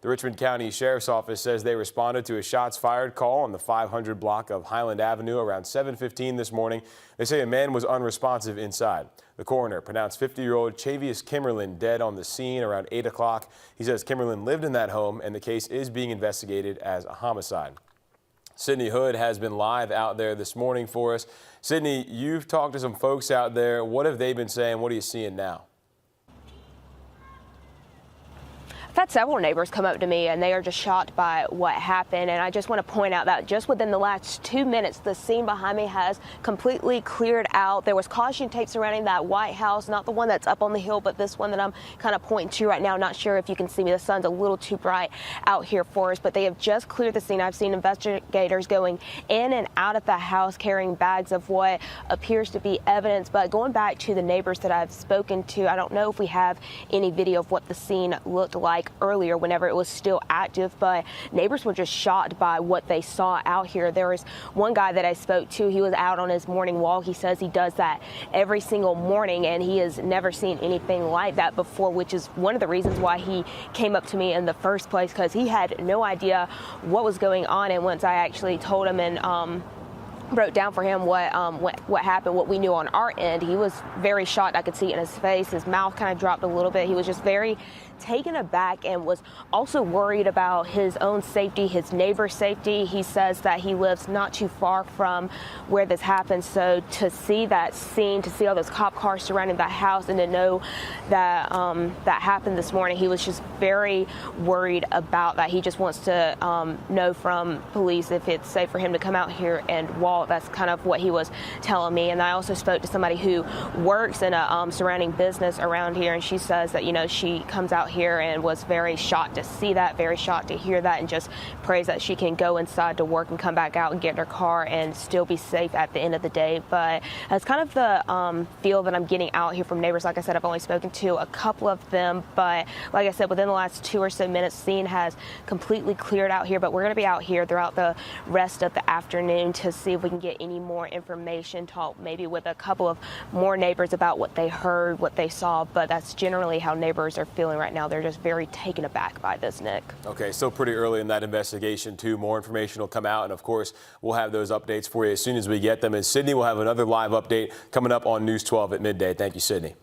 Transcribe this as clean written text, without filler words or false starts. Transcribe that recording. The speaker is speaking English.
The Richmond County Sheriff's Office says they responded to a shots fired call on the 500 block of Highland Avenue around 7:15 this morning. They say a man was unresponsive inside. The coroner pronounced 50-year-old Chavius Kimmerlin dead on the scene around 8 o'clock. He says Kimmerlin lived in that home and the case is being investigated as a homicide. Sydney Hood has been live out there this morning for us. Sydney, you've talked to some folks out there. What have they been saying? What are you seeing now? I've had several neighbors come up to me and they are just shocked by what happened, and I just want to point out that just within the last 2 minutes the scene behind me has completely cleared out. There was caution tape surrounding that White House, not the one that's up on the hill, but this one that I'm kind of pointing to right now. Not sure if you can see me, the sun's a little too bright out here for us, but they have just cleared the scene. I've seen investigators going in and out of the house carrying bags of what appears to be evidence. But going back to the neighbors that I've spoken to, I don't know if we have any video of what the scene looked like earlier whenever it was still active, but neighbors were just shocked by what they saw out here. There was one guy that I spoke to. He was out on his morning walk. He says he does that every single morning and he has never seen anything like that before, which is one of the reasons why he came up to me in the first place, because he had no idea what was going on. And once I actually told him and broke down for him what happened, what we knew on our end, he was very shocked. I could see it in his face. His mouth kind of dropped a little bit. He was just very taken aback and was also worried about his own safety, his neighbor's safety. He says that he lives not too far from where this happened. So to see that scene, to see all those cop cars surrounding that house, and to know that that happened this morning, he was just very worried about that. He just wants to know from police if it's safe for him to come out here and walk. That's kind of what he was telling me. And I also spoke to somebody who works in a surrounding business around here, and she says that, you know, she comes out here and was very shocked to see that, very shocked to hear that, and just prays that she can go inside to work and come back out and get in her car and still be safe at the end of the day. But that's kind of the feel that I'm getting out here from neighbors. Like I said, I've only spoken to a couple of them, but like I said, within the last 2 or so minutes, the scene has completely cleared out here. But we're going to be out here throughout the rest of the afternoon to see if we can get any more information, talk maybe with a couple of more neighbors about what they heard, what they saw. But that's generally how neighbors are feeling right now. They're just very taken aback by this, Nick. Okay, still pretty early in that investigation too. More information will come out, and of course we'll have those updates for you as soon as we get them. And Sydney will have another live update coming up on News 12 at midday. Thank you, Sydney.